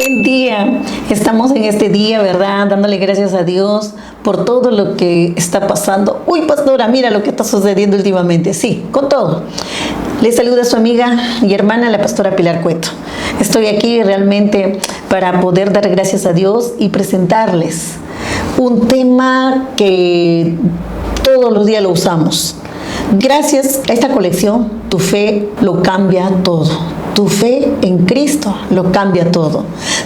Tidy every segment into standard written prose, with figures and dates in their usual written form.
Buen día. Estamos en este día, ¿verdad? Dándole gracias a Dios por todo lo que está pasando. Uy, pastora, mira lo que está sucediendo últimamente. Sí, con todo. Le saluda su amiga y hermana, la pastora Pilar Cueto. Estoy aquí realmente para poder dar gracias a Dios y presentarles un tema que todos los días lo usamos. Gracias a esta colección, tu fe lo cambia todo. Tu fe en Cristo lo cambia todo.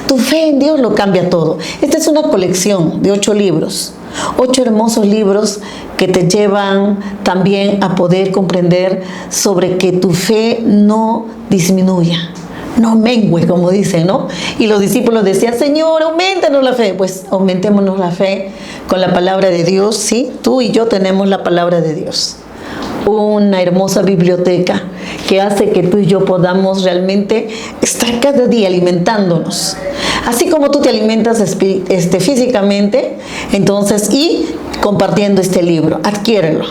Tu fe en Dios lo cambia todo. Esta es una colección de 8 libros. 8 hermosos libros que te llevan también a poder comprender sobre que tu fe no disminuya, no mengue, como dicen, ¿no? Y los discípulos decían, Señor, aumentanos la fe. Pues aumentémonos la fe con la palabra de Dios, ¿sí? Tú y yo tenemos la palabra de Dios. Una hermosa biblioteca que hace que tú y yo podamos realmente estar cada día alimentándonos. Así como tú te alimentas físicamente, entonces, y compartiendo este libro, adquiérelo.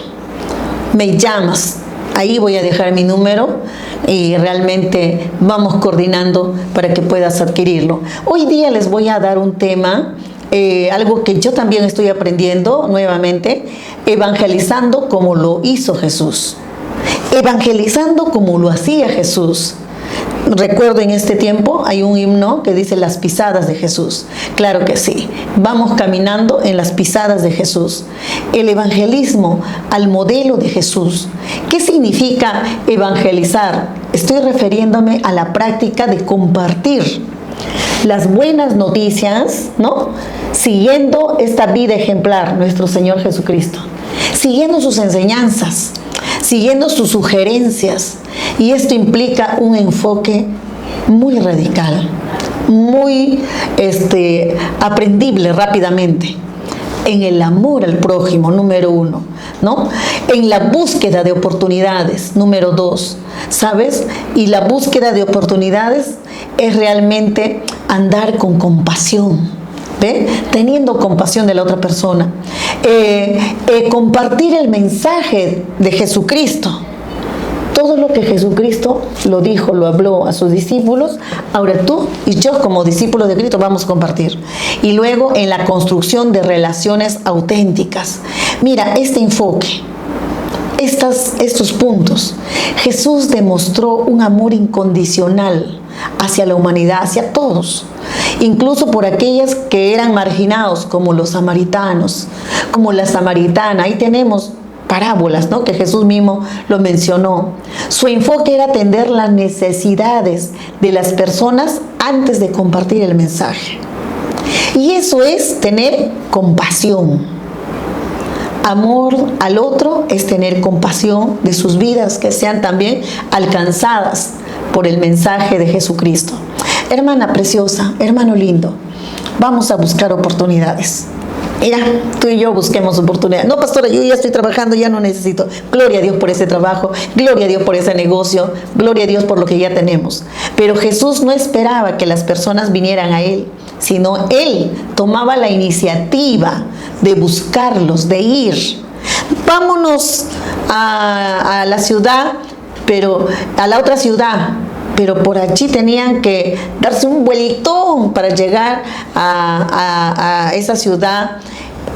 Me llamas, ahí voy a dejar mi número y realmente vamos coordinando para que puedas adquirirlo. Hoy día les voy a dar un tema, algo que yo también estoy aprendiendo nuevamente, evangelizando como lo hizo Jesús. Evangelizando como lo hacía Jesús. Recuerdo en este tiempo hay un himno que dice las pisadas de Jesús. Claro que sí, vamos caminando en las pisadas de Jesús. El evangelismo al modelo de Jesús. ¿Qué significa evangelizar? Estoy refiriéndome a la práctica de compartir las buenas noticias, ¿no? Siguiendo esta vida ejemplar, nuestro Señor Jesucristo, siguiendo sus enseñanzas, siguiendo sus sugerencias. Y esto implica un enfoque muy radical, muy aprendible rápidamente. En el amor al prójimo, número 1, ¿no? En la búsqueda de oportunidades, número 2, ¿sabes? Y la búsqueda de oportunidades es realmente andar con compasión, ¿ve? Teniendo compasión de la otra persona. Compartir el mensaje de Jesucristo. Todo lo que Jesucristo lo dijo, lo habló a sus discípulos, ahora tú y yo como discípulos de Cristo vamos a compartir. Y luego en la construcción de relaciones auténticas. Mira, este enfoque, estos puntos. Jesús demostró un amor incondicional hacia la humanidad, hacia todos. Incluso por aquellas que eran marginados, como los samaritanos, como la samaritana. Ahí tenemos parábolas, ¿no? Que Jesús mismo lo mencionó. Su enfoque era atender las necesidades de las personas antes de compartir el mensaje. Y eso es tener compasión. Amor al otro es tener compasión de sus vidas que sean también alcanzadas por el mensaje de Jesucristo. Hermana preciosa, hermano lindo, vamos a buscar oportunidades. Mira, tú y yo busquemos oportunidades. No, pastora, yo ya estoy trabajando, ya no necesito. Gloria a Dios por ese trabajo, gloria a Dios por ese negocio, gloria a Dios por lo que ya tenemos. Pero Jesús no esperaba que las personas vinieran a Él, sino Él tomaba la iniciativa de buscarlos, de ir. Vámonos a la ciudad, pero a la otra ciudad. Pero por allí tenían que darse un vueltón para llegar a esa ciudad.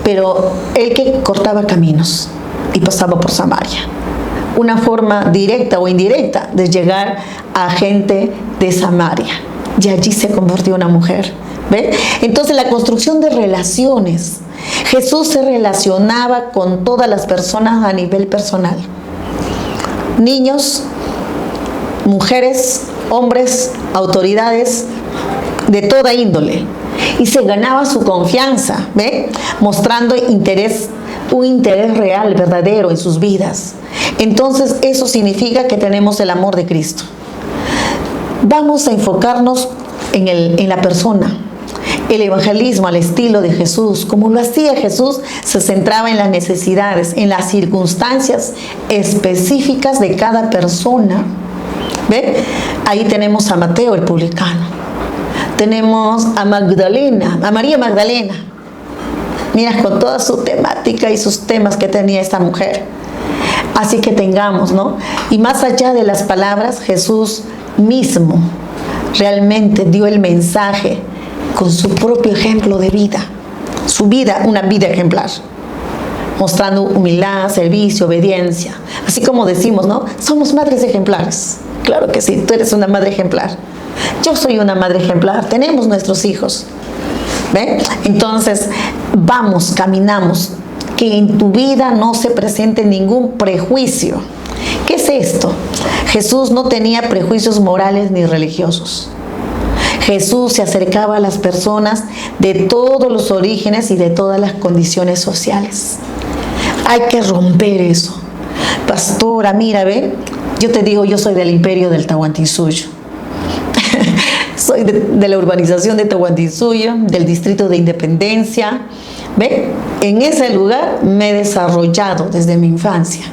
Pero él que cortaba caminos y pasaba por Samaria. Una forma directa o indirecta de llegar a gente de Samaria. Y allí se convirtió en una mujer. ¿Ve? Entonces la construcción de relaciones. Jesús se relacionaba con todas las personas a nivel personal. Niños, mujeres, hombres, autoridades de toda índole, y se ganaba su confianza, ¿ve? Mostrando un interés real, verdadero en sus vidas. Entonces eso significa que tenemos el amor de Cristo. Vamos a enfocarnos en la persona. El evangelismo al estilo de Jesús, como lo hacía Jesús, se centraba en las necesidades, en las circunstancias específicas de cada persona. ¿Ve? Ahí tenemos a Mateo el publicano, tenemos a Magdalena, a María Magdalena. Mira, con toda su temática y sus temas que tenía esta mujer. Así que tengamos, ¿no? Y más allá de las palabras, Jesús mismo realmente dio el mensaje con su propio ejemplo de vida. Su vida, una vida ejemplar. Mostrando humildad, servicio, obediencia. Así como decimos, ¿no? Somos madres ejemplares. Claro que sí, tú eres una madre ejemplar. Yo soy una madre ejemplar. Tenemos nuestros hijos. ¿Ven? Entonces, vamos, caminamos. Que en tu vida no se presente ningún prejuicio. ¿Qué es esto? Jesús no tenía prejuicios morales ni religiosos. Jesús se acercaba a las personas de todos los orígenes y de todas las condiciones sociales. Hay que romper eso. Pastora, mira, ve, yo te digo, yo soy del imperio del Tahuantinsuyo. Soy de la urbanización de Tahuantinsuyo, del distrito de Independencia. ¿Ve? En ese lugar me he desarrollado desde mi infancia.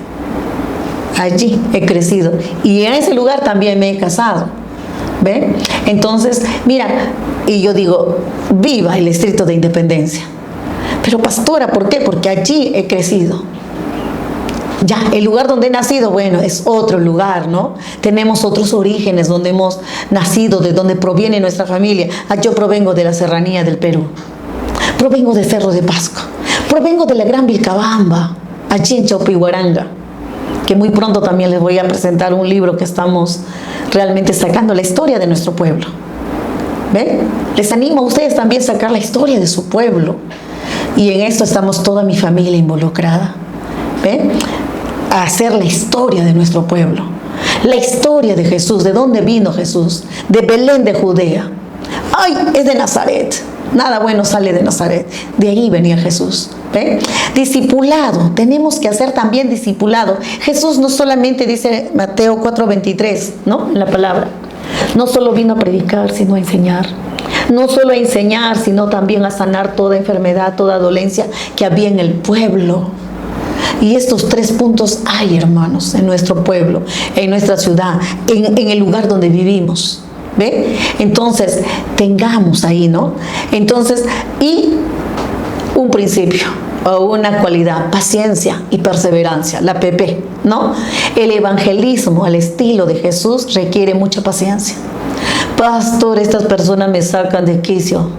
Allí he crecido. Y en ese lugar también me he casado. ¿Ve? Entonces, mira, y yo digo, viva el distrito de Independencia. Pero pastora, ¿por qué? Porque allí he crecido. Ya, el lugar donde he nacido, bueno, es otro lugar, ¿no? Tenemos otros orígenes donde hemos nacido, de donde proviene nuestra familia. Yo provengo de la serranía del Perú. Provengo de Cerro de Pasco. Provengo de la Gran Vilcabamba, allí en Chaupihuaranga. Que muy pronto también les voy a presentar un libro que estamos realmente sacando la historia de nuestro pueblo. ¿Ven? Les animo a ustedes también a sacar la historia de su pueblo. Y en esto estamos toda mi familia involucrada. ¿Ven? A hacer la historia de nuestro pueblo. La historia de Jesús. ¿De dónde vino Jesús? De Belén de Judea. ¡Ay! Es de Nazaret. Nada bueno sale de Nazaret. De ahí venía Jesús. ¿Ve? Discipulado. Tenemos que hacer también discipulado. Jesús no solamente dice Mateo 4:23, ¿no? En la palabra. No solo vino a predicar, sino a enseñar. No solo a enseñar, sino también a sanar toda enfermedad, toda dolencia que había en el pueblo. Y estos 3 puntos hay, hermanos, en nuestro pueblo, en nuestra ciudad, en el lugar donde vivimos. ¿Ve? Entonces, tengamos ahí, ¿no? Entonces, y un principio o una cualidad, paciencia y perseverancia, la PP, ¿no? El evangelismo al estilo de Jesús requiere mucha paciencia. Pastor, estas personas me sacan de quicio.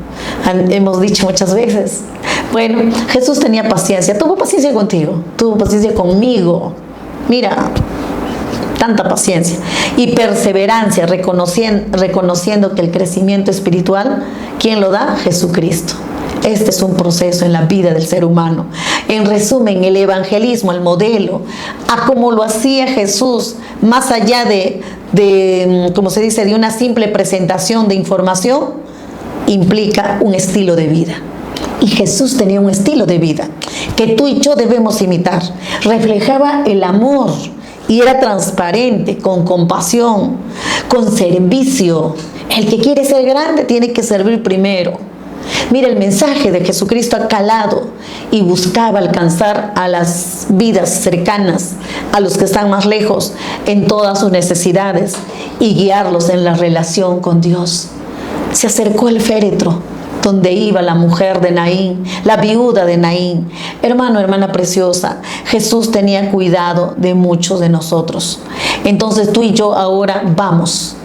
Hemos dicho muchas veces. Bueno, Jesús tenía paciencia, tuvo paciencia contigo, tuvo paciencia conmigo. Mira, tanta paciencia y perseverancia, reconociendo que el crecimiento espiritual, ¿quién lo da? Jesucristo. Este es un proceso en la vida del ser humano. En resumen, el evangelismo, el modelo, a como lo hacía Jesús, más allá como se dice, de una simple presentación de información, implica un estilo de vida. Y Jesús tenía un estilo de vida que tú y yo debemos imitar. Reflejaba el amor y era transparente, con compasión, con servicio. El que quiere ser grande tiene que servir primero. Mira, el mensaje de Jesucristo ha calado y buscaba alcanzar a las vidas cercanas, a los que están más lejos, en todas sus necesidades y guiarlos en la relación con Dios. Se acercó el féretro donde iba la mujer de Naín, la viuda de Naín. Hermano, hermana preciosa, Jesús tenía cuidado de muchos de nosotros. Entonces tú y yo ahora vamos.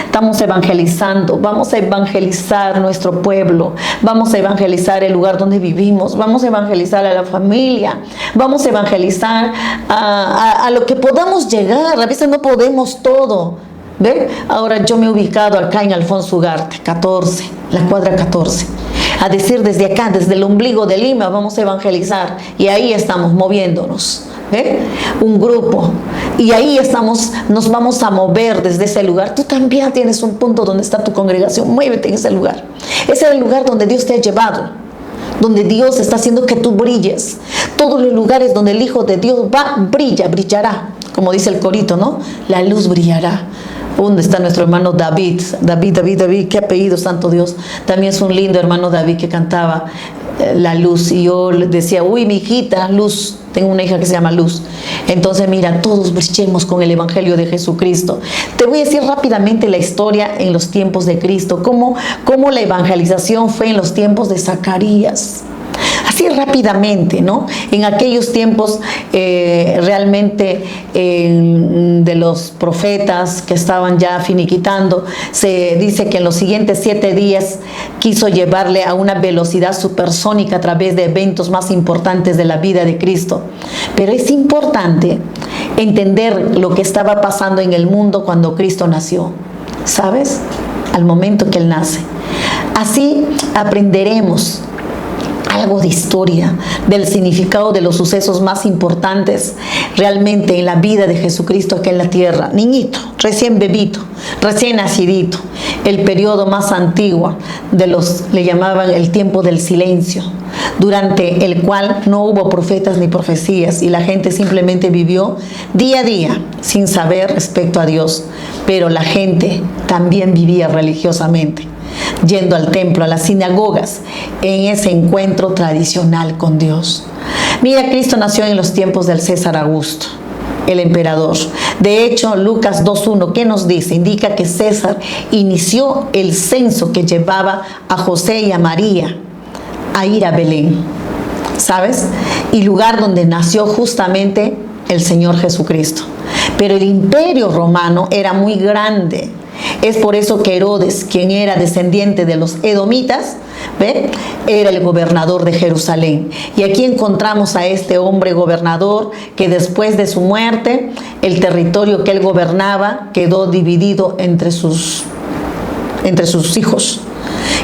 Estamos evangelizando, vamos a evangelizar nuestro pueblo, vamos a evangelizar el lugar donde vivimos, vamos a evangelizar a la familia, vamos a evangelizar a lo que podamos llegar. A veces no podemos todo. ¿Ve? Ahora yo me he ubicado acá en Alfonso Ugarte, 14, la cuadra 14. A decir desde acá, desde el ombligo de Lima, vamos a evangelizar. Y ahí estamos moviéndonos. ¿Ve? Un grupo. Y ahí nos vamos a mover desde ese lugar. Tú también tienes un punto donde está tu congregación. Muévete en ese lugar. Ese es el lugar donde Dios te ha llevado. Donde Dios está haciendo que tú brilles. Todos los lugares donde el Hijo de Dios va, brillará. Como dice el corito, ¿no? La luz brillará. ¿Dónde está nuestro hermano David? David, qué apellido, santo Dios. También es un lindo hermano David que cantaba la luz. Y yo le decía, uy, mi hijita, Luz. Tengo una hija que se llama Luz. Entonces, mira, todos brillemos con el Evangelio de Jesucristo. Te voy a decir rápidamente la historia en los tiempos de Cristo. Cómo la evangelización fue en los tiempos de Zacarías. así rápidamente, ¿no? En aquellos tiempos realmente de los profetas que estaban ya finiquitando, se dice que en los siguientes 7 días quiso llevarle a una velocidad supersónica a través de eventos más importantes de la vida de Cristo. Pero es importante entender lo que estaba pasando en el mundo cuando Cristo nació, ¿sabes? Al momento que Él nace. Así aprenderemos algo de historia, del significado de los sucesos más importantes realmente en la vida de Jesucristo aquí en la tierra. Niñito, recién bebito, recién nacidito, el periodo más antiguo de los, le llamaban el tiempo del silencio, durante el cual no hubo profetas ni profecías y la gente simplemente vivió día a día sin saber respecto a Dios, pero la gente también vivía religiosamente, yendo al templo, a las sinagogas, en ese encuentro tradicional con Dios. Mira, Cristo nació en los tiempos del César Augusto, el emperador. De hecho, Lucas 2:1, ¿qué nos dice? Indica que César inició el censo que llevaba a José y a María a ir a Belén, ¿sabes? Y lugar donde nació justamente el Señor Jesucristo. Pero el imperio romano era muy grande. Es por eso que Herodes, quien era descendiente de los edomitas, ¿ve?, era el gobernador de Jerusalén. Y aquí encontramos a este hombre gobernador que después de su muerte, el territorio que él gobernaba quedó dividido entre sus hijos.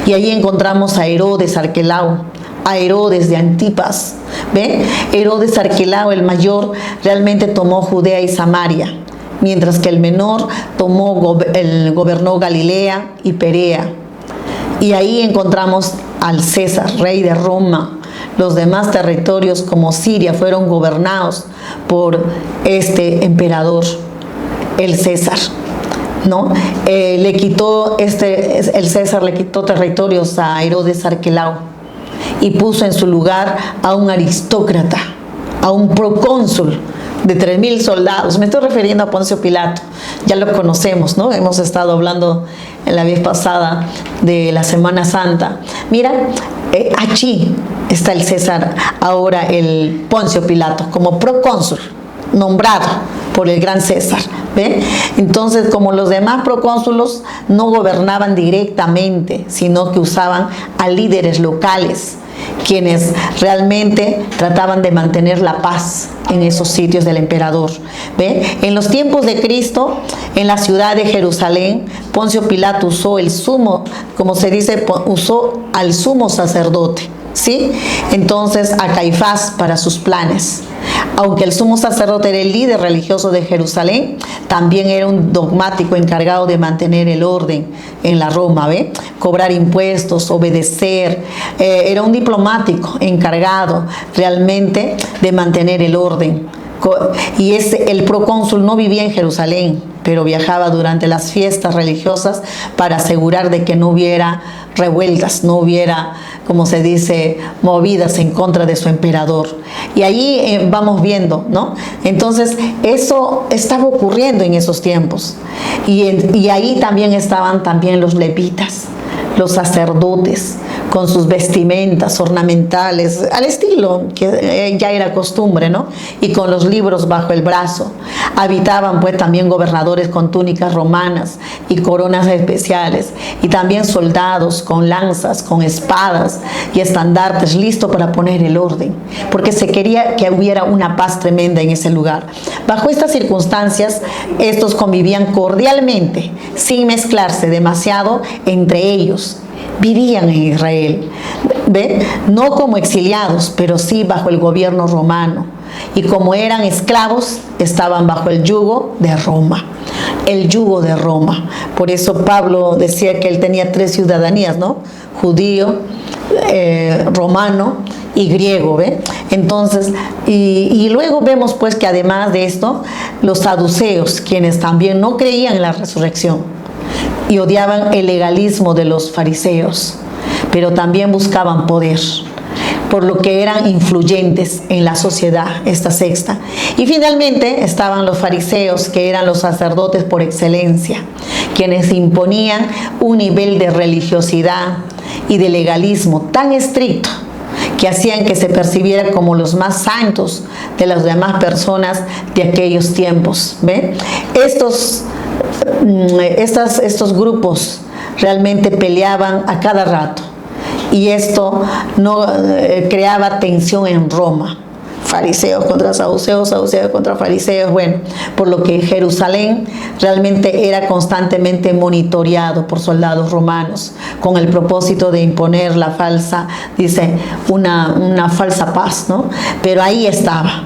Y allí encontramos a Herodes Arquelao, a Herodes de Antipas. ¿Ve? Herodes Arquelao, el mayor, realmente tomó Judea y Samaria, mientras que el menor gobernó Galilea y Perea. Y ahí encontramos al César, rey de Roma. Los demás territorios como Siria fueron gobernados por este emperador, el César, ¿no? El César le quitó territorios a Herodes Arquelao y puso en su lugar a un aristócrata, a un procónsul de 3,000 soldados. Me estoy refiriendo a Poncio Pilato, ya lo conocemos, ¿no? Hemos estado hablando en la vez pasada de la Semana Santa. Mira, allí está el César, ahora el Poncio Pilato, como procónsul, nombrado por el gran César. ¿Ve? Entonces, como los demás procónsulos no gobernaban directamente, sino que usaban a líderes locales, quienes realmente trataban de mantener la paz en esos sitios del emperador. ¿Ve? En los tiempos de Cristo, en la ciudad de Jerusalén, Poncio Pilato usó el sumo, como se dice, usó al sumo sacerdote, ¿sí? Entonces a Caifás para sus planes. Aunque el sumo sacerdote era el líder religioso de Jerusalén, también era un dogmático encargado de mantener el orden en la Roma, ¿ve? Cobrar impuestos, obedecer. Era un diplomático encargado realmente de mantener el orden. Y el procónsul no vivía en Jerusalén, pero viajaba durante las fiestas religiosas para asegurar de que no hubiera revueltas, no hubiera, como se dice, movidas en contra de su emperador. Y ahí vamos viendo, ¿no? Entonces, eso estaba ocurriendo en esos tiempos. Y ahí también estaban también los levitas, los sacerdotes, con sus vestimentas ornamentales, al estilo que ya era costumbre, ¿no? Y con los libros bajo el brazo. Habitaban pues también gobernadores con túnicas romanas y coronas especiales, y también soldados con lanzas, con espadas y estandartes, listos para poner el orden, porque se quería que hubiera una paz tremenda en ese lugar. Bajo estas circunstancias, estos convivían cordialmente, sin mezclarse demasiado entre ellos. Vivían en Israel, ¿ve? No como exiliados, pero sí bajo el gobierno romano. Y como eran esclavos, estaban bajo el yugo de Roma. El yugo de Roma. Por eso Pablo decía que él tenía 3 ciudadanías, ¿no? Judío, romano y griego, ¿ve? Entonces, y luego vemos pues que además de esto, los saduceos, quienes también no creían en la resurrección y odiaban el legalismo de los fariseos, pero también buscaban poder, por lo que eran influyentes en la sociedad, esta secta. Y finalmente estaban los fariseos, que eran los sacerdotes por excelencia, quienes imponían un nivel de religiosidad y de legalismo tan estricto que hacían que se percibiera como los más santos de las demás personas de aquellos tiempos. ¿Ve? Estos grupos realmente peleaban a cada rato, y esto no creaba tensión en Roma. Fariseos contra saduceos, saduceos contra fariseos, bueno, por lo que Jerusalén realmente era constantemente monitoreado por soldados romanos con el propósito de imponer la falsa, dice, una falsa paz, ¿no? Pero ahí estaba.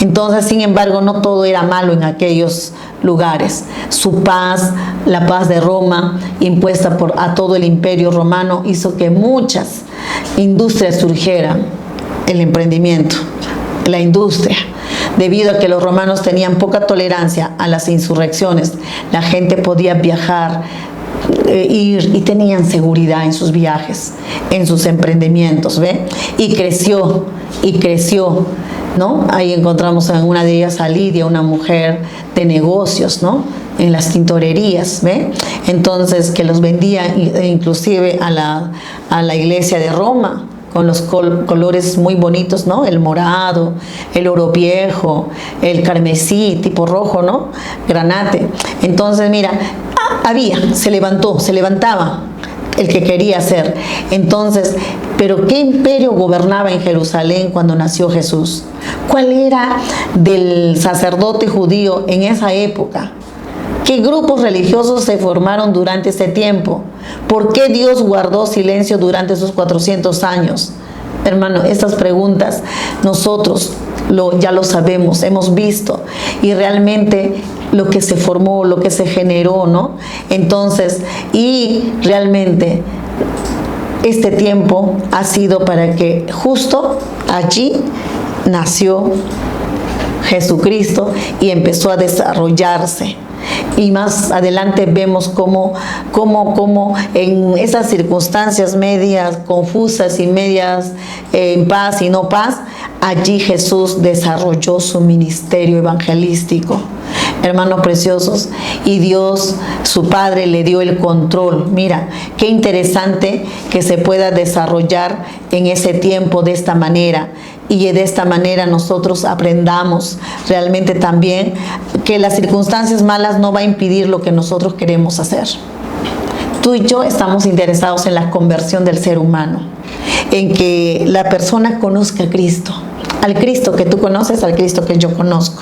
Entonces, sin embargo, no todo era malo en aquellos lugares. Su paz, la paz de Roma, impuesta a todo el imperio romano, hizo que muchas industrias surgieran, el emprendimiento, la industria. Debido a que los romanos tenían poca tolerancia a las insurrecciones, la gente podía viajar, ir, y tenían seguridad en sus viajes, en sus emprendimientos, ¿ve? Y creció, ¿no? Ahí encontramos en una de ellas a Lidia, una mujer de negocios, ¿no? En las tintorerías, ¿ve? Entonces, que los vendía inclusive a la iglesia de Roma, con los colores muy bonitos, ¿no? El morado, el oro viejo, el carmesí, tipo rojo, ¿no? Granate. Entonces, mira, se levantaba el que quería hacer. Entonces, ¿pero qué imperio gobernaba en Jerusalén cuando nació Jesús? ¿Cuál era del sacerdote judío en esa época? ¿Qué grupos religiosos se formaron durante ese tiempo? ¿Por qué Dios guardó silencio durante esos 400 años? Hermano, estas preguntas nosotros ya lo sabemos, hemos visto, y realmente lo que se formó, lo que se generó, ¿no? Entonces, y realmente este tiempo ha sido para que justo allí nació Jesucristo y empezó a desarrollarse. Y más adelante vemos cómo en esas circunstancias medias confusas y medias en paz y no paz, allí Jesús desarrolló su ministerio evangelístico. Hermanos preciosos, y Dios, su Padre, le dio el control. Mira, qué interesante que se pueda desarrollar en ese tiempo de esta manera. Y de esta manera nosotros aprendamos realmente también que las circunstancias malas no va a impedir lo que nosotros queremos hacer. Tú y yo estamos interesados en la conversión del ser humano, en que la persona conozca a Cristo, al Cristo que tú conoces, al Cristo que yo conozco.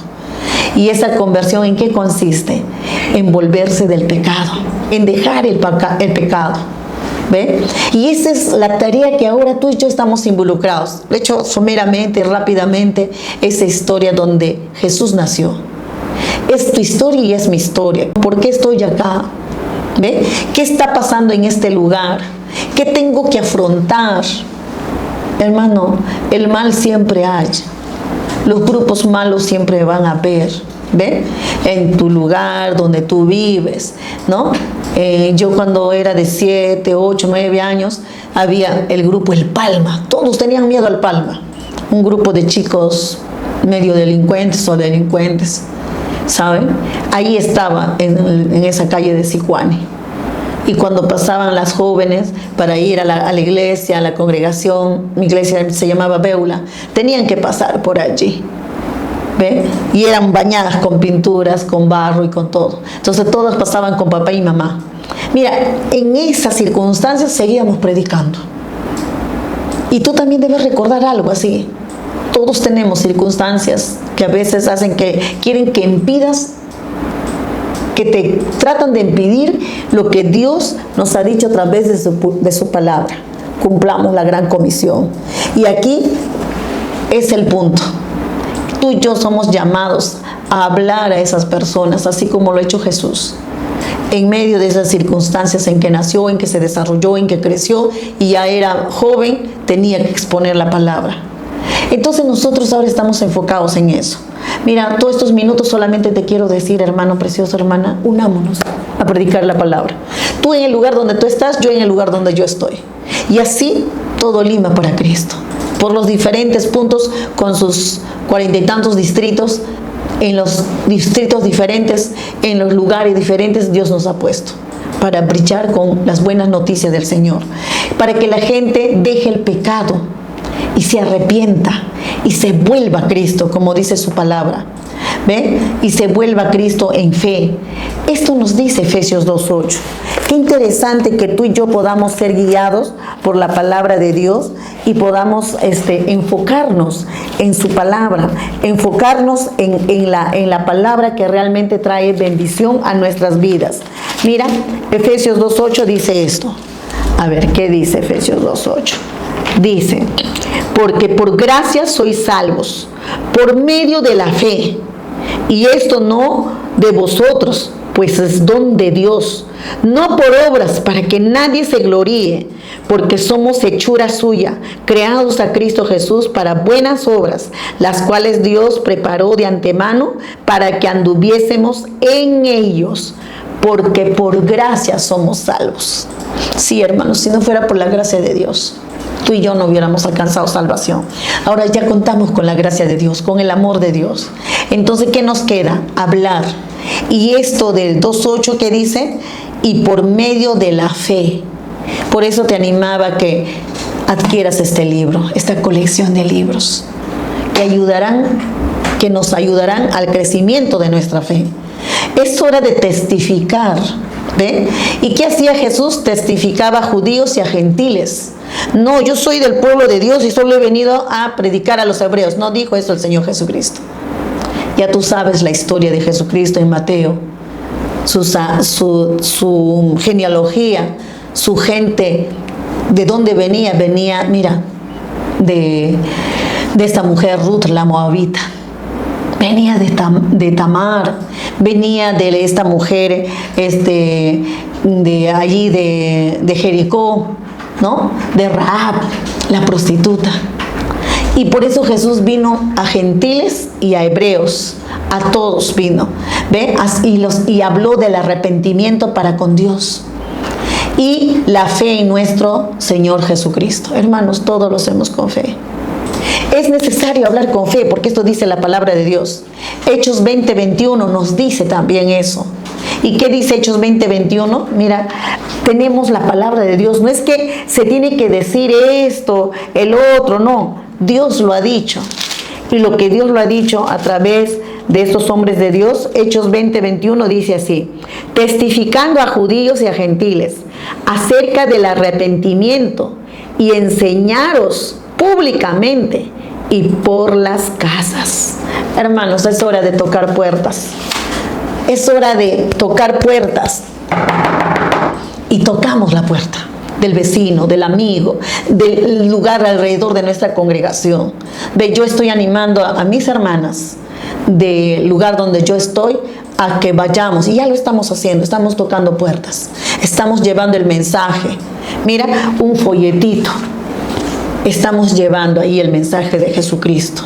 ¿Y esa conversión en qué consiste? En volverse del pecado, en dejar el pecado. ¿Ve? Y esa es la tarea que ahora tú y yo estamos involucrados. De hecho, someramente, rápidamente, esa historia donde Jesús nació. Es tu historia y es mi historia. ¿Por qué estoy acá? ¿Ve? ¿Qué está pasando en este lugar? ¿Qué tengo que afrontar? Hermano, el mal siempre hay. Los grupos malos siempre van a haber. ¿Ve? En tu lugar, donde tú vives, ¿no? Yo cuando era de 7, 8, 9 años, había el grupo El Palma. Todos tenían miedo al Palma. Un grupo de chicos medio delincuentes o delincuentes, ¿saben? Ahí estaba en esa calle de Sicuani. Y cuando pasaban las jóvenes para ir a la iglesia, a la congregación, mi iglesia se llamaba Beula, tenían que pasar por allí. ¿Ve? Y eran bañadas con pinturas, con barro y con todo. Entonces todas pasaban con papá y mamá. Mira, en esas circunstancias seguíamos predicando. Y tú también debes recordar algo así. Todos tenemos circunstancias que a veces quieren que impidas, que te tratan de impedir lo que Dios nos ha dicho a través de su palabra. Cumplamos la gran comisión. Y aquí es el punto. Tú y yo somos llamados a hablar a esas personas, así como lo ha hecho Jesús. En medio de esas circunstancias en que nació, en que se desarrolló, en que creció y ya era joven, tenía que exponer la palabra. Entonces nosotros ahora estamos enfocados en eso. Mira, todos estos minutos solamente te quiero decir, hermano precioso, hermana, unámonos a predicar la palabra. Tú en el lugar donde tú estás, yo en el lugar donde yo estoy. Y así todo Lima para Cristo. Por los diferentes puntos, con sus 40 y tantos distritos, en los distritos diferentes, en los lugares diferentes, Dios nos ha puesto para brillar con las buenas noticias del Señor, para que la gente deje el pecado, y se arrepienta y se vuelva a Cristo, como dice su palabra. ¿Ve? Y se vuelva a Cristo en fe. Esto nos dice Efesios 2:8. Qué interesante que tú y yo podamos ser guiados por la palabra de Dios y podamos enfocarnos en su palabra, enfocarnos en la palabra que realmente trae bendición a nuestras vidas. Mira, Efesios 2:8 dice esto. A ver, ¿qué dice Efesios 2:8? Dice, porque por gracia sois salvos, por medio de la fe. Y esto no de vosotros, pues es don de Dios, no por obras para que nadie se gloríe, porque somos hechura suya, creados a Cristo Jesús para buenas obras, las cuales Dios preparó de antemano para que anduviésemos en ellos, porque por gracia somos salvos. Sí, hermanos, si no fuera por la gracia de Dios, tú y yo no hubiéramos alcanzado salvación. Ahora ya contamos con la gracia de Dios, con el amor de Dios. Entonces, ¿qué nos queda? Hablar. Y esto del 2:8 que dice, y por medio de la fe. Por eso te animaba a que adquieras este libro, esta colección de libros, que nos ayudarán al crecimiento de nuestra fe. Es hora de testificar. ¿Ve? ¿Y qué hacía Jesús? Testificaba a judíos y a gentiles. No, yo soy del pueblo de Dios y solo he venido a predicar a los hebreos. No dijo eso el Señor Jesucristo. Ya tú sabes la historia de Jesucristo en Mateo, su genealogía, su gente, de dónde venía. Venía, mira, de esta mujer Ruth, la moabita. Venía de Tamar, venía de esta mujer de allí de Jericó, ¿no? De Rahab, la prostituta. Y por eso Jesús vino a gentiles y a hebreos, a todos vino, ¿ve? Y habló del arrepentimiento para con Dios y la fe en nuestro Señor Jesucristo. Hermanos, todos lo hacemos con fe. Es necesario hablar con fe, porque esto dice la palabra de Dios. Hechos 20:21 nos dice también eso. ¿Y qué dice Hechos 20:21? Mira, tenemos la palabra de Dios. No es que se tiene que decir esto, el otro, no. Dios lo ha dicho. Y lo que Dios lo ha dicho a través de estos hombres de Dios, Hechos 20:21 dice así: testificando a judíos y a gentiles acerca del arrepentimiento y enseñaros públicamente y por las casas. Hermanos, es hora de tocar puertas. Es hora de tocar puertas. Y tocamos la puerta del vecino, del amigo, del lugar alrededor de nuestra congregación. Yo estoy animando a mis hermanas del lugar donde yo estoy a que vayamos, y ya lo estamos haciendo, estamos tocando puertas, estamos llevando el mensaje. Mira, un folletito. Estamos llevando ahí el mensaje de Jesucristo,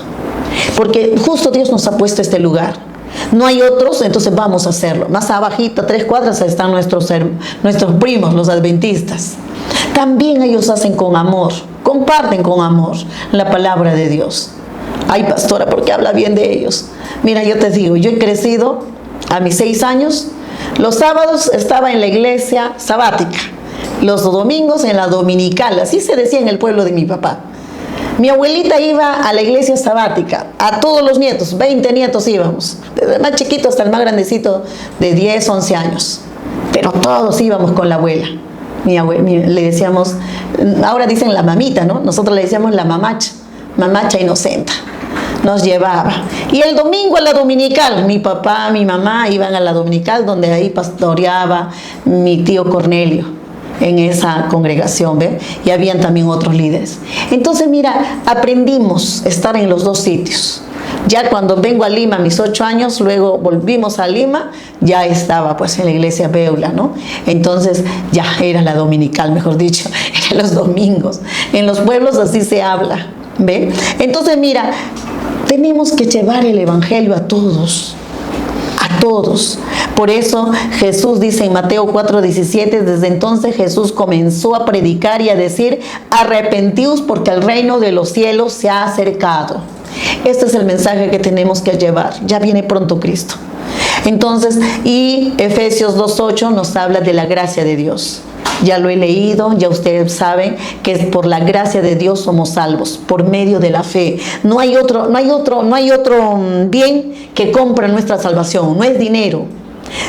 porque justo Dios nos ha puesto este lugar. No hay otros, entonces vamos a hacerlo. Más abajito, 3 cuadras, están nuestros primos, los adventistas. También ellos hacen con amor, comparten con amor la palabra de Dios. Ay, pastora, ¿por qué habla bien de ellos? Mira, yo te digo, yo he crecido a mis 6 años. Los sábados estaba en la iglesia sabática, los domingos en la dominical, así se decía en el pueblo de mi papá. Mi abuelita iba a la iglesia sabática, a todos los nietos, 20 nietos íbamos, desde el más chiquito hasta el más grandecito de 10, 11 años, pero todos íbamos con la abuela. Le decíamos, ahora dicen la mamita, ¿no? Nosotros le decíamos la mamacha inocenta. Nos llevaba. Y el domingo a la dominical, mi papá, mi mamá iban a la dominical, donde ahí pastoreaba mi tío Cornelio, en esa congregación, ¿ve? Y habían también otros líderes. Entonces, mira, aprendimos a estar en los dos sitios. Ya cuando vengo a Lima a mis 8 años, luego volvimos a Lima, ya estaba pues en la iglesia Beula, ¿no? Entonces ya era la dominical, mejor dicho, eran los domingos. En los pueblos así se habla, ¿ve? Entonces, mira, tenemos que llevar el evangelio a todos. A todos. Por eso Jesús dice en Mateo 4:17, desde entonces Jesús comenzó a predicar y a decir: arrepentíos porque el reino de los cielos se ha acercado. Este es el mensaje que tenemos que llevar. Ya viene pronto Cristo. Entonces, y Efesios 2:8 nos habla de la gracia de Dios. Ya lo he leído, ya ustedes saben que por la gracia de Dios somos salvos, por medio de la fe. No hay otro bien que compre nuestra salvación, no es dinero,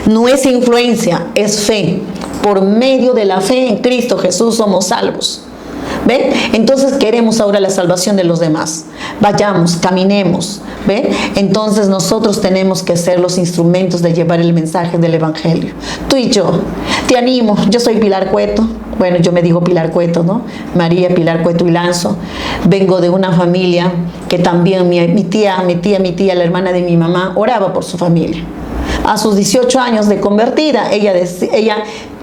no es influencia, es fe. Por medio de la fe en Cristo Jesús somos salvos. ¿Ven? Entonces queremos ahora la salvación de los demás. Vayamos, caminemos. ¿Ven? Entonces nosotros tenemos que ser los instrumentos de llevar el mensaje del Evangelio. Tú y yo. Te animo. Yo soy Pilar Cueto. Bueno, yo me digo Pilar Cueto, ¿no? María Pilar Cueto y Lanzo. Vengo de una familia que también mi tía, la hermana de mi mamá, oraba por su familia. A sus 18 años de convertida, ella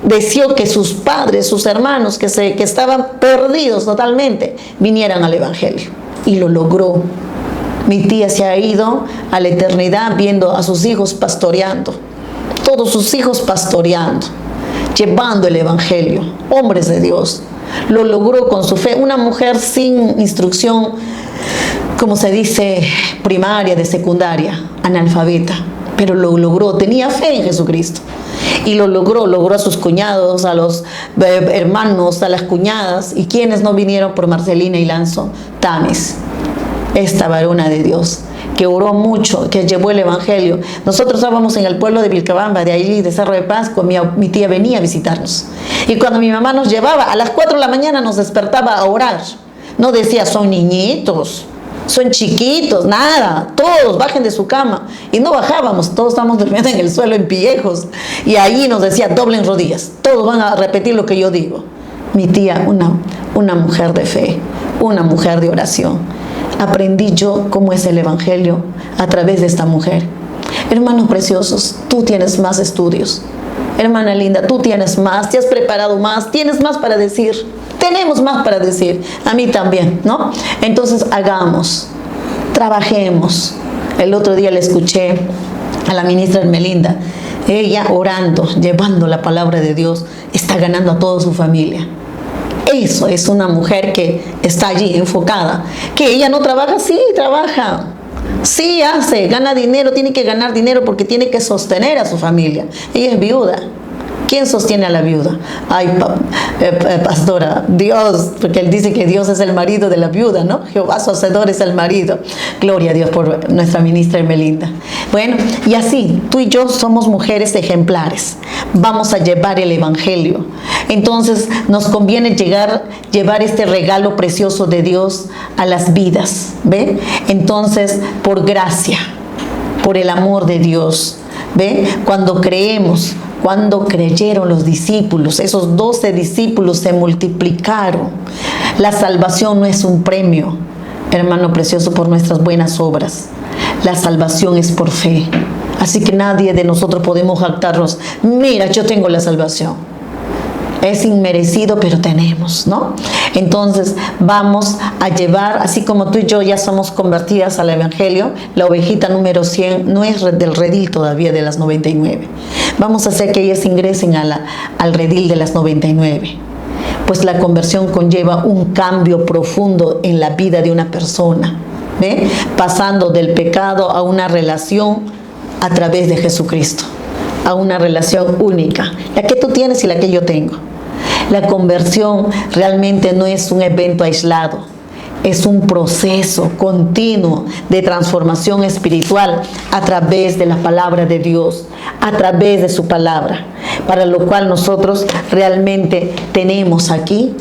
deseó que sus padres, sus hermanos, que estaban perdidos totalmente, vinieran al Evangelio. Y lo logró. Mi tía se ha ido a la eternidad viendo a sus hijos pastoreando. Todos sus hijos pastoreando, llevando el Evangelio. Hombres de Dios. Lo logró con su fe. Una mujer sin instrucción, como se dice, primaria, de secundaria, analfabeta. Pero lo logró, tenía fe en Jesucristo. Y lo logró a sus cuñados, a los hermanos, a las cuñadas. ¿Y quienes no vinieron por Marcelina y Lanzo? Tamis, esta varona de Dios, que oró mucho, que llevó el Evangelio. Nosotros estábamos en el pueblo de Vilcabamba, de ahí de Cerro de Pascua, mi tía venía a visitarnos. Y cuando mi mamá nos llevaba, a las 4 de la mañana nos despertaba a orar. No decía, son niñitos, son chiquitos, nada, todos bajen de su cama. Y no bajábamos, todos estábamos durmiendo en el suelo en pillejos. Y ahí nos decía, doblen rodillas, todos van a repetir lo que yo digo. Mi tía, una mujer de fe, una mujer de oración. Aprendí yo cómo es el Evangelio a través de esta mujer. Hermanos preciosos, tú tienes más estudios. Hermana linda, tú tienes más, te has preparado más, tienes más para decir. Tenemos más para decir, a mí también, ¿no? Entonces hagamos, trabajemos. El otro día le escuché a la ministra Hermelinda, ella orando, llevando la palabra de Dios, está ganando a toda su familia. Eso es una mujer que está allí enfocada. Que ella no trabaja, sí trabaja, sí hace, gana dinero, tiene que ganar dinero porque tiene que sostener a su familia. Ella es viuda. ¿Quién sostiene a la viuda? Ay, pastora, Dios, porque él dice que Dios es el marido de la viuda, ¿no? Jehová su hacedor es el marido. Gloria a Dios por nuestra ministra Hermelinda. Bueno, y así, tú y yo somos mujeres ejemplares. Vamos a llevar el Evangelio. Entonces, nos conviene llevar este regalo precioso de Dios a las vidas, ¿ve? Entonces, por gracia, por el amor de Dios, ¿ve? Cuando creyeron los discípulos, esos 12 discípulos se multiplicaron. La salvación no es un premio, hermano precioso, por nuestras buenas obras. La salvación es por fe. Así que nadie de nosotros podemos jactarnos, mira, yo tengo la salvación. Es inmerecido, pero tenemos, ¿no? Entonces vamos a llevar, así como tú y yo ya somos convertidas al Evangelio, la ovejita número 100 no es del redil todavía de las 99. Vamos a hacer que ellas ingresen al redil de las 99. Pues la conversión conlleva un cambio profundo en la vida de una persona, ¿ve? Pasando del pecado a una relación a través de Jesucristo, a una relación única, la que tú tienes y la que yo tengo. La conversión realmente no es un evento aislado, es un proceso continuo de transformación espiritual a través de la palabra de Dios, a través de su palabra, para lo cual nosotros realmente tenemos aquí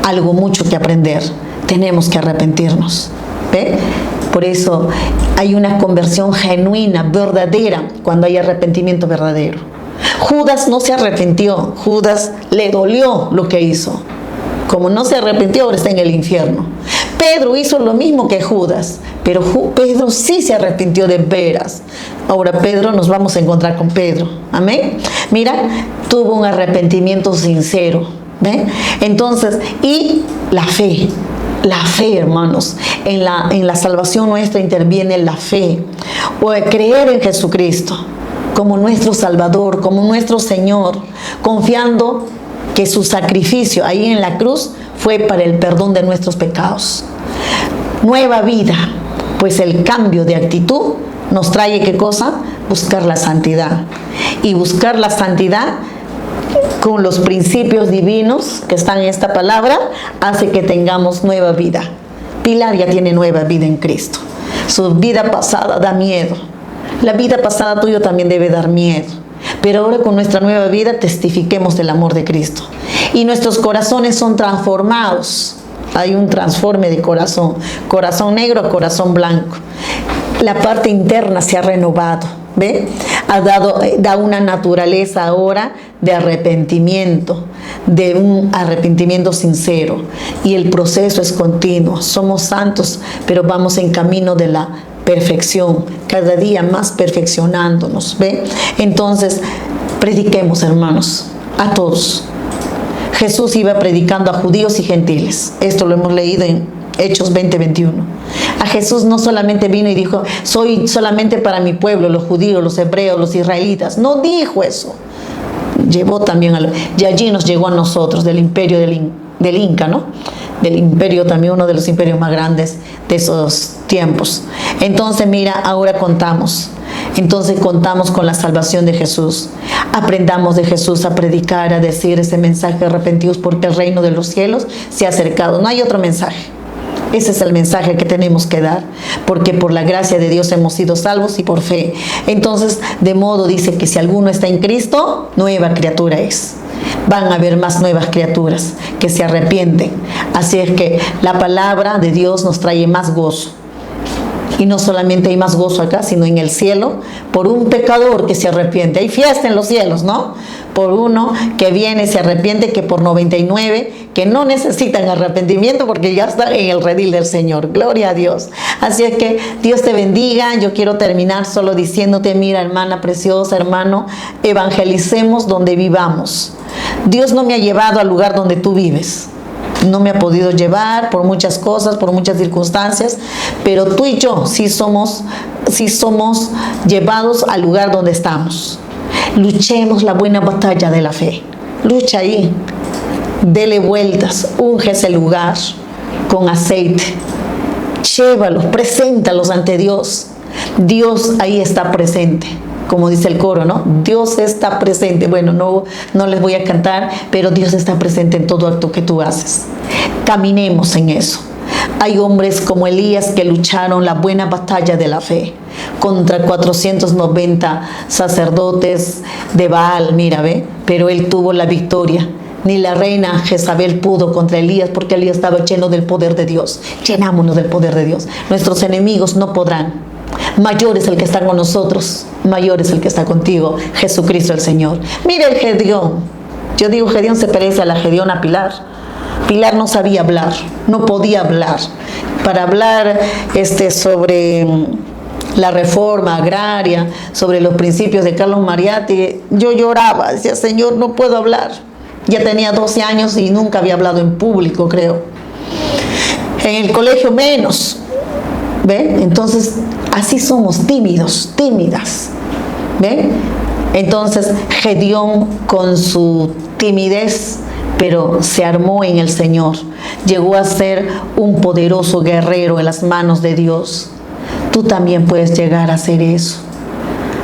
algo mucho que aprender. Tenemos que arrepentirnos, ¿ve? Por eso hay una conversión genuina, verdadera, cuando hay arrepentimiento verdadero. Judas no se arrepintió, Judas le dolió lo que hizo. Como no se arrepintió, ahora está en el infierno. Pedro hizo lo mismo que Judas, pero Pedro sí se arrepintió de veras. Ahora nos vamos a encontrar con Pedro. Amén. Mira, tuvo un arrepentimiento sincero. ¿Ve? Entonces, y la fe, hermanos, en la salvación nuestra interviene la fe, o creer en Jesucristo como nuestro Salvador, como nuestro Señor, confiando que su sacrificio ahí en la cruz fue para el perdón de nuestros pecados. Nueva vida, pues el cambio de actitud nos trae, ¿qué cosa? buscar la santidad. Y buscar la santidad con los principios divinos que están en esta palabra hace que tengamos nueva vida. Pilar ya tiene nueva vida en Cristo. Su vida pasada da miedo. La vida pasada tuya también debe dar miedo. Pero ahora con nuestra nueva vida testifiquemos del amor de Cristo. Y nuestros corazones son transformados. Hay un transforme de corazón. Corazón negro a corazón blanco. La parte interna se ha renovado. ¿Ve? Da una naturaleza ahora de arrepentimiento, de un arrepentimiento sincero. Y el proceso es continuo. Somos santos, pero vamos en camino de la perfección, cada día más perfeccionándonos. ¿Ve? Entonces, prediquemos, hermanos, a todos. Jesús iba predicando a judíos y gentiles. Esto lo hemos leído en Hechos 20:21. A Jesús no solamente vino y dijo, soy solamente para mi pueblo, los judíos, los hebreos, los israelitas. No dijo eso. Llevó también y allí nos llegó a nosotros, del imperio del Inca, ¿no? Del imperio también, uno de los imperios más grandes de esos tiempos. Entonces, mira, ahora contamos. Entonces contamos con la salvación de Jesús. Aprendamos de Jesús a predicar, a decir ese mensaje: arrepentidos porque el reino de los cielos se ha acercado. No hay otro mensaje. Ese es el mensaje que tenemos que dar, porque por la gracia de Dios hemos sido salvos y por fe. Entonces, de modo dice que si alguno está en Cristo, nueva criatura es. Van a haber más nuevas criaturas que se arrepienten. Así es que la palabra de Dios nos trae más gozo. Y no solamente hay más gozo acá, sino en el cielo, por un pecador que se arrepiente. Hay fiesta en los cielos, ¿no? Por uno que viene y se arrepiente, que por 99, que no necesitan arrepentimiento porque ya están en el redil del Señor. Gloria a Dios. Así es que Dios te bendiga. Yo quiero terminar solo diciéndote, mira, hermana preciosa, hermano, evangelicemos donde vivamos. Dios no me ha llevado al lugar donde tú vives. No me ha podido llevar por muchas cosas, por muchas circunstancias, pero tú y yo sí somos llevados al lugar donde estamos. Luchemos la buena batalla de la fe. Lucha ahí. Dele vueltas. Unge ese lugar con aceite. Llévalos, preséntalos ante Dios. Dios ahí está presente. Como dice el coro, ¿no? Dios está presente. Bueno, no les voy a cantar, pero Dios está presente en todo acto que tú haces. Caminemos en eso. Hay hombres como Elías que lucharon la buena batalla de la fe contra 490 sacerdotes de Baal, mira, ve, pero él tuvo la victoria. Ni la reina Jezabel pudo contra Elías, porque Elías estaba lleno del poder de Dios. Llenámonos del poder de Dios. Nuestros enemigos no podrán. Mayor es el que está con nosotros, mayor es el que está contigo, Jesucristo el Señor. Mira el Gedeón. Yo digo, Gedeón se parece a la Gedeona Pilar. Pilar no sabía hablar, no podía hablar. Para hablar sobre la reforma agraria, sobre los principios de Carlos Mariatti, yo lloraba, decía, Señor, no puedo hablar. Ya tenía 12 años y nunca había hablado en público, creo. En el colegio menos. ¿Ve? Entonces, así somos, tímidos, tímidas. ¿Ve? Entonces, Gedeón con su timidez, pero se armó en el Señor. Llegó a ser un poderoso guerrero en las manos de Dios. Tú también puedes llegar a hacer eso.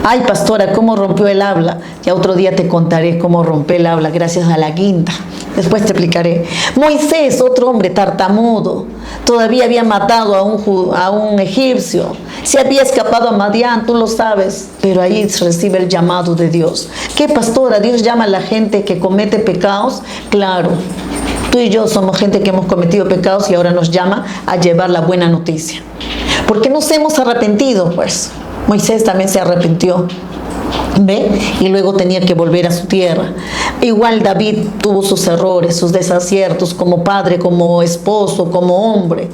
Ay, pastora, ¿cómo rompió el habla? Ya otro día te contaré cómo rompió el habla gracias a la guinda. Después te explicaré. Moisés, otro hombre tartamudo, todavía había matado a un egipcio. Se había escapado a Madián, tú lo sabes. Pero ahí recibe el llamado de Dios. ¿Qué, pastora? ¿Dios llama a la gente que comete pecados? Claro. Tú y yo somos gente que hemos cometido pecados y ahora nos llama a llevar la buena noticia. Porque nos hemos arrepentido, pues. Moisés también se arrepintió. ¿Ve? Y luego tenía que volver a su tierra. Igual David tuvo sus errores, sus desaciertos como padre, como esposo, como hombre.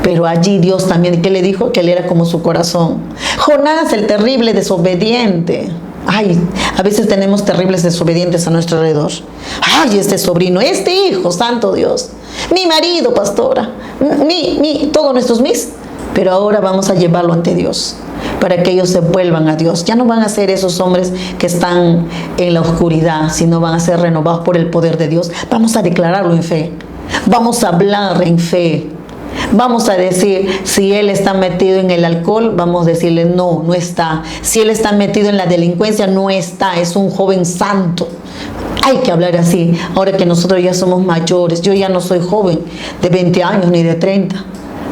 Pero allí Dios también, ¿qué le dijo? Que él era como su corazón. Jonás, el terrible desobediente. Ay, a veces tenemos terribles desobedientes a nuestro alrededor. Ay, este sobrino, este hijo, santo Dios. Mi marido, pastora. Todos nuestros mis. Pero ahora vamos a llevarlo ante Dios, para que ellos se vuelvan a Dios. Ya no van a ser esos hombres que están en la oscuridad, sino van a ser renovados por el poder de Dios. Vamos a declararlo en fe. Vamos a hablar en fe. Vamos a decir, si él está metido en el alcohol, vamos a decirle, no, no está. Si él está metido en la delincuencia, no está, es un joven santo. Hay que hablar así, ahora que nosotros ya somos mayores. Yo ya no soy joven de 20 años ni de 30.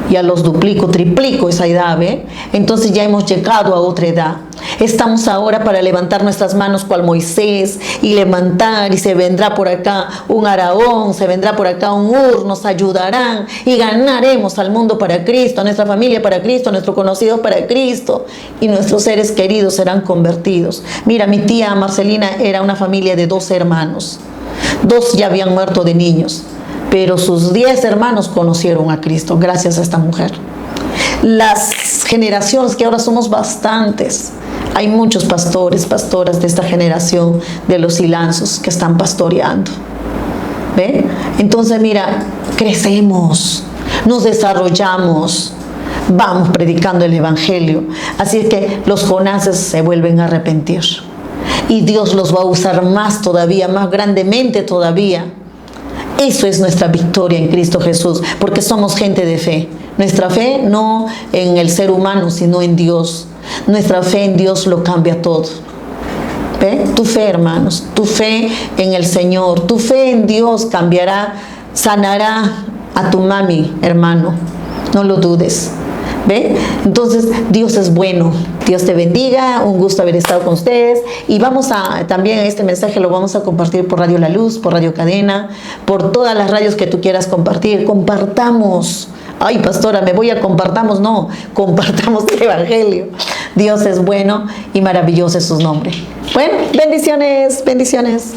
Ya los duplico, triplico esa edad, ¿ve? Entonces ya hemos llegado a otra edad. Estamos ahora para levantar nuestras manos cual Moisés y levantar, y se vendrá por acá un Araón, se vendrá por acá un Ur, nos ayudarán y ganaremos al mundo para Cristo, a nuestra familia para Cristo, a nuestros conocidos para Cristo, y nuestros seres queridos serán convertidos. Mira, mi tía Marcelina era una familia de 12 hermanos. 2 ya habían muerto de niños, pero sus 10 hermanos conocieron a Cristo gracias a esta mujer. Las generaciones que ahora somos bastantes, hay muchos pastores, pastoras de esta generación de los Ilanzos que están pastoreando. ¿Ve? Entonces mira, crecemos, nos desarrollamos, vamos predicando el Evangelio. Así es que los Jonases se vuelven a arrepentir y Dios los va a usar más todavía, más grandemente todavía. Eso es nuestra victoria en Cristo Jesús, porque somos gente de fe. Nuestra fe no en el ser humano, sino en Dios. Nuestra fe en Dios lo cambia todo. ¿Ve? Tu fe, hermanos, tu fe en el Señor, tu fe en Dios cambiará, sanará a tu mami, hermano. No lo dudes. ¿Ve? Entonces, Dios es bueno. Dios te bendiga, un gusto haber estado con ustedes. Y vamos a, también este mensaje lo vamos a compartir por Radio La Luz, por Radio Cadena, por todas las radios que tú quieras compartir. Compartamos. Ay, pastora, me voy a compartamos. No, compartamos el Evangelio. Dios es bueno y maravilloso es su nombre. Bueno, bendiciones, bendiciones.